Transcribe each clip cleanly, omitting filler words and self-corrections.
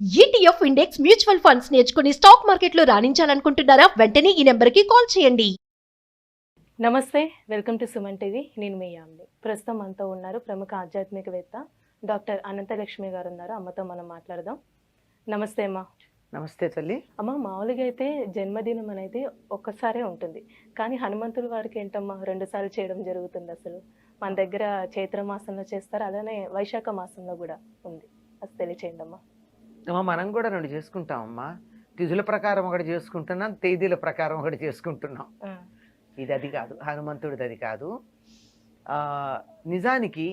ETF index mutual funds నేర్చుకుని stock మార్కెట్లో రాణించాలనుకుంటున్నారా? వెంటనే ఈ నెంబర్కి కాల్ చేయండి. నమస్తే, వెల్కమ్ టు సుమన్ టీవీ. నేను మీ యామ్ని. ప్రస్తుతం మనతో ఉన్నారు ప్రముఖ ఆధ్యాత్మికవేత్త డాక్టర్ అనంతలక్ష్మి గారు ఉన్నారు. అమ్మతో మనం మాట్లాడదాం. నమస్తే అమ్మ. నమస్తే తల్లి. అమ్మ, మామూలుగా అయితే జన్మదినం అనేది ఒక్కసారే ఉంటుంది, కానీ హనుమంతుడి వారికి ఏంటమ్మా 2 సార్లు చేయడం జరుగుతుంది. అసలు మన దగ్గర చైత్ర మాసంలో చేస్తారు, అలానే వైశాఖ మాసంలో కూడా ఉంది. అసలు తెలియచేయండి అమ్మా. మనం కూడా 2 చేసుకుంటామమ్మా. తిథుల ప్రకారం ఒకటి చేసుకుంటున్నాం, తేదీల ప్రకారం ఒకటి చేసుకుంటున్నాం. ఇది అది కాదు, హనుమంతుడిది అది కాదు. నిజానికి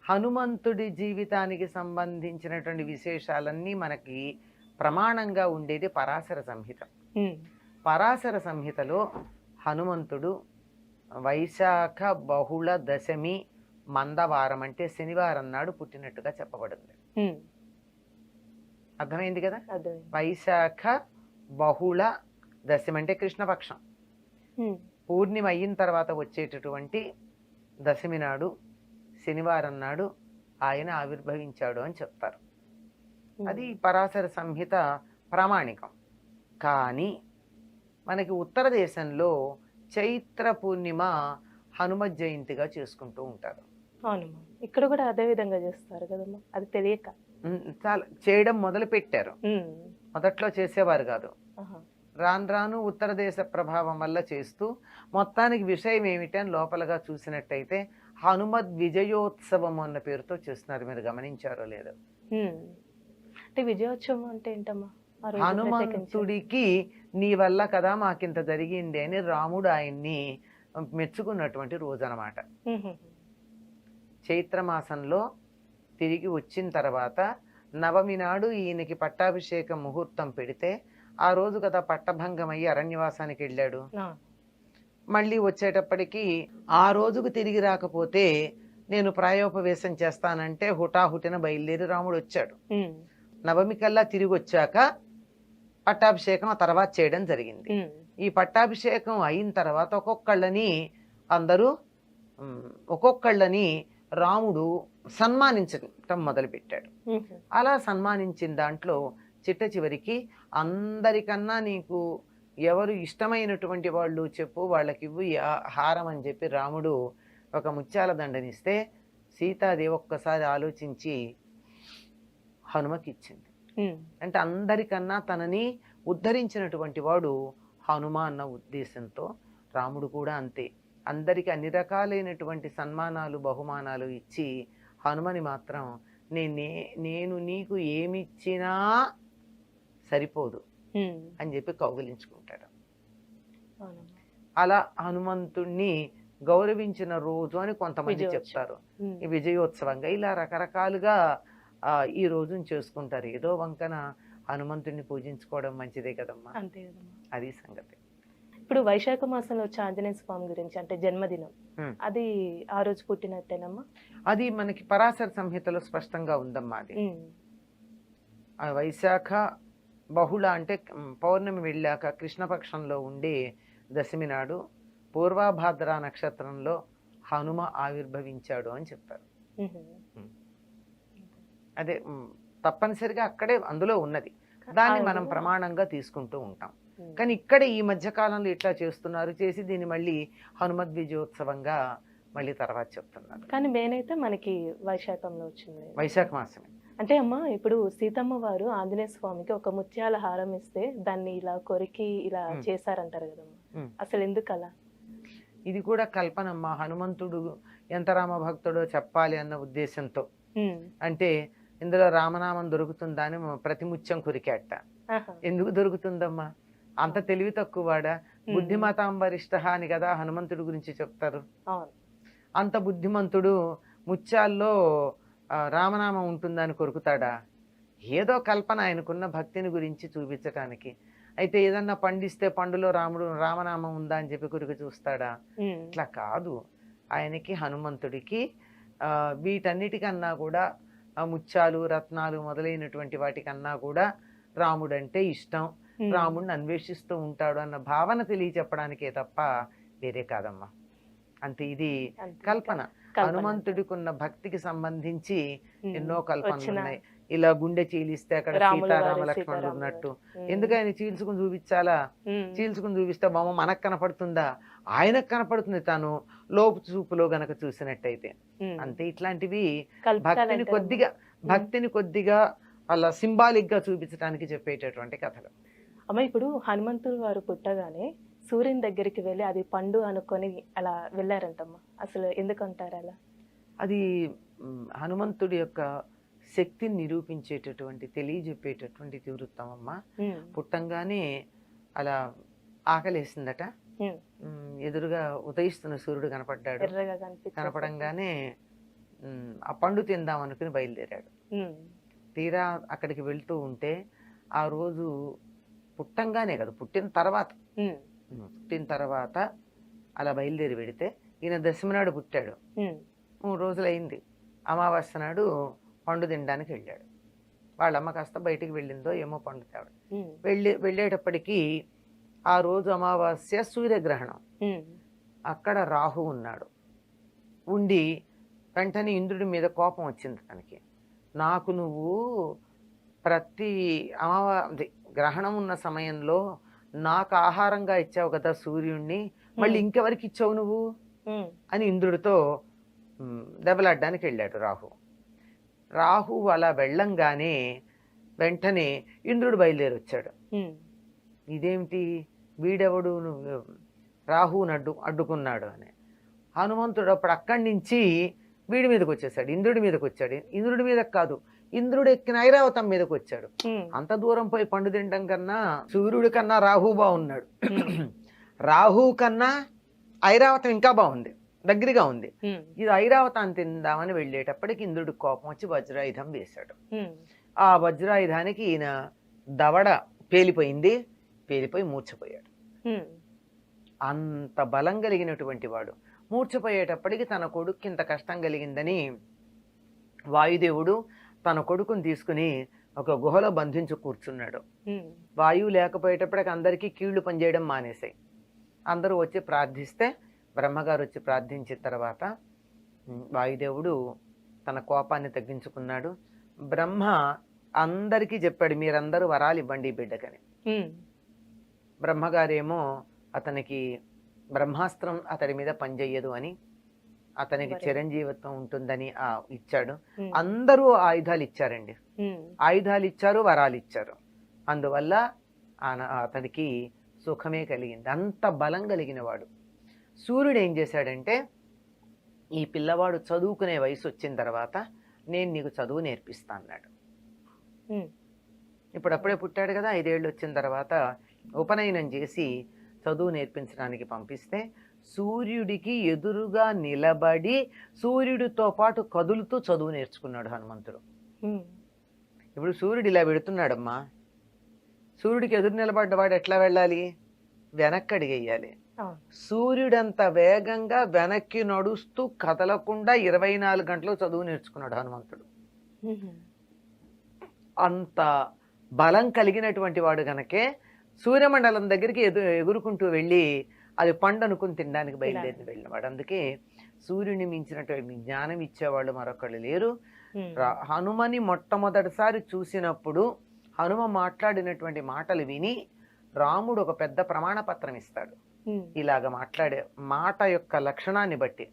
హనుమంతుడి జీవితానికి సంబంధించినటువంటి విశేషాలన్నీ మనకి ప్రమాణంగా ఉండేది పరాశర సంహిత. పరాశర సంహితలో హనుమంతుడు వైశాఖ బహుళ దశమి మందవారం అంటే శనివారం నాడు పుట్టినట్టుగా చెప్పబడింది. అర్థమైంది కదా? వైశాఖ బహుళ దశమి అంటే కృష్ణపక్షం. పూర్ణిమ అయిన తర్వాత వచ్చేటటువంటి దశమి నాడు శనివారం నాడు ఆయన ఆవిర్భవించాడు అని చెప్తారు. అది పరాశర సంహిత ప్రామాణికం. కానీ మనకి ఉత్తర దేశంలో చైత్ర పూర్ణిమ హనుమత్ జయంతిగా చేసుకుంటూ ఉంటారు. అవునమ్మా, ఇక్కడ కూడా అదే విధంగా చేస్తారు కదమ్మా. అది తెలియక చాలా చేయడం మొదలు పెట్టారు. మొదట్లో చేసేవారు కాదు. రాను రాను ఉత్తర దేశ ప్రభావం వల్ల చేస్తూ మొత్తానికి విషయం ఏమిటి అని లోపలగా చూసినట్టయితే హనుమద్ విజయోత్సవం అన్న పేరుతో చేస్తున్నారు. మీరు గమనించారో లేదో? అంటే విజయోత్సవం అంటే ఏంటమ్మా? హనుమంతుడికి నీ వల్ల కదా మాకింత జరిగింది అని రాముడు ఆయన్ని మెచ్చుకున్నటువంటి రోజు అన్నమాట. చైత్రమాసంలో తిరిగి వచ్చిన తర్వాత నవమి నాడు ఈయనకి పట్టాభిషేకం ముహూర్తం పెడితే ఆ రోజు కదా పట్టభంగం అయ్యి అరణ్యవాసానికి వెళ్ళాడు. మళ్ళీ వచ్చేటప్పటికి ఆ రోజుకు తిరిగి రాకపోతే నేను ప్రాయోపవేశం చేస్తానంటే హుటాహుటిన బయలుదేరి రాముడు వచ్చాడు. నవమి కల్లా తిరిగి వచ్చాక పట్టాభిషేకం ఆ తర్వాత చేయడం జరిగింది. ఈ పట్టాభిషేకం అయిన తర్వాత ఒక్కొక్కళ్ళని రాముడు సన్మానించటం మొదలుపెట్టాడు. అలా సన్మానించిన దాంట్లో చిట్ట చివరికి అందరికన్నా నీకు ఎవరు ఇష్టమైనటువంటి వాళ్ళు చెప్పు, వాళ్ళకి ఇవ్వు హారం అని చెప్పి రాముడు ఒక ముత్యాల దండనిస్తే సీతాదేవి ఒక్కసారి ఆలోచించి హనుమకి ఇచ్చింది. అంటే అందరికన్నా తనని ఉద్ధరించినటువంటి వాడు హనుమ అన్న ఉద్దేశంతో రాముడు కూడా అంతే. అందరికి అన్ని రకాలైనటువంటి సన్మానాలు బహుమానాలు ఇచ్చి హనుమని మాత్రం నేను నీకు ఏమిచ్చినా సరిపోదు అని చెప్పి కౌగిలించుకుంటాడు. అలా హనుమంతుణ్ణి గౌరవించిన రోజు అని కొంతమంది చెప్తారు. ఈ విజయోత్సవంగా ఇలా రకరకాలుగా ఈ రోజుని చేసుకుంటారు. ఏదో వంకన హనుమంతుడిని పూజించుకోవడం మంచిదే కదమ్మా. అంతే కదమ్మా, అది సంగతి. ఇప్పుడు వైశాఖ మాసంలో వచ్చే ఆంజనేయ స్వామి గురించి అంటే జన్మదినం, అది ఆ రోజు పుట్టినట్టేనమ్మా? అది మనకి పరాశర సంహితలో స్పష్టంగా ఉందమ్మా. అది వైశాఖ బహుళ అంటే పౌర్ణమి వెళ్ళాక కృష్ణపక్షంలో ఉండే దశమి నాడు పూర్వభాద్ర నక్షత్రంలో హనుమ ఆవిర్భవించాడు అని చెప్తారు. అదే తప్పనిసరిగా అక్కడే అందులో ఉన్నది, దాన్ని మనం ప్రమాణంగా తీసుకుంటూ ఉంటాం. కానీ ఇక్కడ ఈ మధ్య కాలంలో ఇట్లా చేస్తున్నారు, చేసి దీన్ని మళ్ళీ హనుమద్ విజయోత్సవంగా మళ్ళీ తర్వాత చెప్తున్నారు. కానీ మెయిన్ అయితే మనకి వైశాఖంలో వచ్చింది, వైశాఖ మాసమే. అంటే అమ్మ, ఇప్పుడు సీతమ్మ వారు ఆంజనేయ స్వామికి ఒక ముత్యాల హారం ఇస్తే దాన్ని ఇలా కొరికి ఇలా చేశారంటారు కదమ్మా. అసలు ఎందుకు అలా? ఇది కూడా కల్పనమ్మా. హనుమంతుడు ఎంత రామ భక్తుడో చెప్పాలి అన్న ఉద్దేశంతో. అంటే ఇందులో రామనామం దొరుకుతుందా అని ప్రతి ముత్యం కొరికేట. ఎందుకు దొరుకుతుందమ్మా? అంత తెలివి తక్కువ వాడా? బుద్ధిమతాంబరిష్ట అని కదా హనుమంతుడి గురించి చెప్తారు. అంత బుద్ధిమంతుడు ముత్యాల్లో రామనామం ఉంటుందని కొరుకుతాడా? ఏదో కల్పన, ఆయనకున్న భక్తిని గురించి చూపించటానికి. అయితే ఏదన్నా పండిస్తే పండులో రామనామం ఉందా అని చెప్పి కొరికి చూస్తాడా? ఇట్లా కాదు. ఆయనకి హనుమంతుడికి వీటన్నిటికన్నా కూడా ముత్యాలు రత్నాలు మొదలైనటువంటి వాటికన్నా కూడా రాముడంటే ఇష్టం, రాముడిని అన్వేషిస్తూ ఉంటాడు అన్న భావన తెలియచెప్పడానికే తప్ప వేరే కాదమ్మా. అంతే, ఇది కల్పన. హనుమంతుడికి ఉన్న భక్తికి సంబంధించి ఎన్నో కల్పనలు ఉన్నాయి. ఇలా గుండె చీలిస్తే అక్కడ రాములు వారి, సీతారామ లక్ష్మణుడు సీతారాములు ఉన్నట్టు. వారి. ఎందుకు ఆయన చీల్చుకుని చూపించాలా? చీల్చుకుని చూపిస్తే బొమ్మ మనకు కనపడుతుందా? ఆయనకు కనపడుతుంది తాను లోపు చూపులో గనక చూసినట్టయితే. అంతే. ఇట్లాంటివి భక్తిని కొద్దిగా అలా సింబాలిక్ గా చూపించడానికి చెప్పేటటువంటి కథలు. అమ్మ ఇప్పుడు హనుమంతుడు వారు పుట్టగానే సూర్యుని దగ్గరికి వెళ్ళి అది పండు అనుకొని అలా వెళ్ళారంటమ్మా. అసలు ఎందుకంటారు అలా? అది హనుమంతుడి యొక్క శక్తిని నిరూపించేటటువంటి తెలియజెప్పేటటువంటి తీవృత్తం అమ్మ. పుట్టంగానే అలా ఆకలేసిందట. ఎదురుగా ఉదయిస్తున్న సూర్యుడు కనపడ్డాడు. కనపడంగానే ఆ పండు తిందాం అనుకుని బయలుదేరాడు. తీరా అక్కడికి వెళ్తూ ఉంటే ఆ రోజు పుట్టంగానే కదా, పుట్టిన తర్వాత అలా బయలుదేరి వెడితే ఈయన దశమి నాడు పుట్టాడు. 3 రోజులైంది. అమావాస్య నాడు పండు తినడానికి వెళ్ళాడు. వాళ్ళమ్మ కాస్త బయటికి వెళ్ళిందో ఏమో పండు తేవడం. వెళ్ళేటప్పటికీ ఆ రోజు అమావాస్య సూర్యగ్రహణం. అక్కడ రాహు ఉన్నాడు. ఉండి వెంటనే ఇంద్రుడి మీద కోపం వచ్చింది తనకి. నాకు నువ్వు ప్రతి గ్రహణం ఉన్న సమయంలో నాకు ఆహారంగా ఇచ్చావు కదా సూర్యుడిని, మళ్ళీ ఇంకెవరికి ఇచ్చావు నువ్వు అని ఇంద్రుడితో దెబ్బలాడడానికి వెళ్ళాడు రాహు అలా వెళ్ళంగానే వెంటనే ఇంద్రుడు బయలుదేరి వచ్చాడు. ఇదేమిటి వీడెవడు రాహుని అడ్డుకున్నాడు అని. హనుమంతుడు అప్పుడు అక్కడి నుంచి వీడి మీదకి వచ్చేసాడు, ఇంద్రుడి మీదకి వచ్చాడు. ఇంద్రుడి మీదకి కాదు, ఇంద్రుడు ఎక్కిన ఐరావతం మీదకి వచ్చాడు. అంత దూరం పోయి పండు తినడం కన్నా సూర్యుడి కన్నా రాహు బాగున్నాడు. రాహు కన్నా ఐరావతం ఇంకా బాగుంది, దగ్గరగా ఉంది. ఇది ఐరావతాన్ని తిందామని వెళ్ళేటప్పటికి ఇంద్రుడి కోపం వచ్చి వజ్రాయుధం వేశాడు. ఆ వజ్రాయుధానికి ఈయన దవడ పేలిపోయి మూర్ఛపోయాడు. అంత బలం కలిగినటువంటి వాడు మూర్ఛపోయేటప్పటికి తన కొడుకు ఇంత కష్టం కలిగిందని వాయుదేవుడు తన కొడుకుని తీసుకుని ఒక గుహలో బంధించి కూర్చున్నాడు. వాయువు లేకపోయేటప్పటికి అందరికీ కీళ్లు పనిచేయడం మానేశాయి. అందరూ వచ్చి ప్రార్థిస్తే బ్రహ్మగారు వచ్చి ప్రార్థించిన తర్వాత వాయుదేవుడు తన కోపాన్ని తగ్గించుకున్నాడు. బ్రహ్మ అందరికీ చెప్పాడు, మీరందరూ వరాలు ఇవ్వండి ఈ బిడ్డకని. బ్రహ్మగారేమో అతనికి బ్రహ్మాస్త్రం అతడి మీద పనిచేయదు అని, అతనికి చిరంజీవిత్వం ఉంటుందని ఇచ్చాడు. అందరూ ఆయుధాలు ఇచ్చారండి. ఆయుధాలు ఇచ్చారు, వరాలు ఇచ్చారు. అందువల్ల అతనికి సుఖమే కలిగింది. అంత బలం కలిగిన వాడు. సూర్యుడు ఏం చేశాడంటే, ఈ పిల్లవాడు చదువుకునే వయసు వచ్చిన తర్వాత నేను నీకు చదువు నేర్పిస్తా అన్నాడు. ఇప్పుడప్పుడే పుట్టాడు కదా, 5 ఏళ్ళు వచ్చిన తర్వాత ఉపనయనం చేసి చదువు నేర్పించడానికి పంపిస్తే సూర్యుడికి ఎదురుగా నిలబడి సూర్యుడితో పాటు కదులుతూ చదువు నేర్చుకున్నాడు హనుమంతుడు. ఇప్పుడు సూర్యుడు ఇలా వెడుతున్నాడమ్మా, సూర్యుడికి ఎదురు నిలబడ్డవాడు ఎట్లా వెళ్ళాలి? వెనక్కి అడిగేయాలి. సూర్యుడంత వేగంగా వెనక్కి నడుస్తూ కదలకుండా 24 గంటలు చదువు నేర్చుకున్నాడు హనుమంతుడు. అంత బలం కలిగినటువంటి వాడు గనకే సూర్యమండలం దగ్గరికి ఎగురుకుంటూ వెళ్ళి అది పండు అనుకుని తినడానికి బయలుదేరి వెళ్ళినవాడు. అందుకే సూర్యుని మించినటువంటి జ్ఞానం ఇచ్చేవాళ్ళు మరొకళ్ళు లేరు. హనుమని మొట్టమొదటిసారి చూసినప్పుడు హనుమ మాట్లాడినటువంటి మాటలు విని రాముడు ఒక పెద్ద ప్రమాణ పత్రం ఇస్తాడు. ఇలాగ మాట్లాడే మాట యొక్క లక్షణాన్ని బట్టి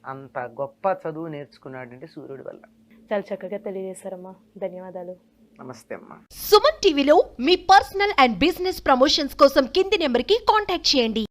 అంత గొప్ప చదువు నేర్చుకున్నాడంటే సూర్యుడి వల్ల. చాలా చక్కగా తెలియజేశారమ్మా, ధన్యవాదాలు. నమస్తే అమ్మా. సుమన్ టీవీలో మీ పర్సనల్ అండ్ బిజినెస్ ప్రమోషన్స్ కోసం కింది నెంబర్కి కాంటాక్ట్ చేయండి.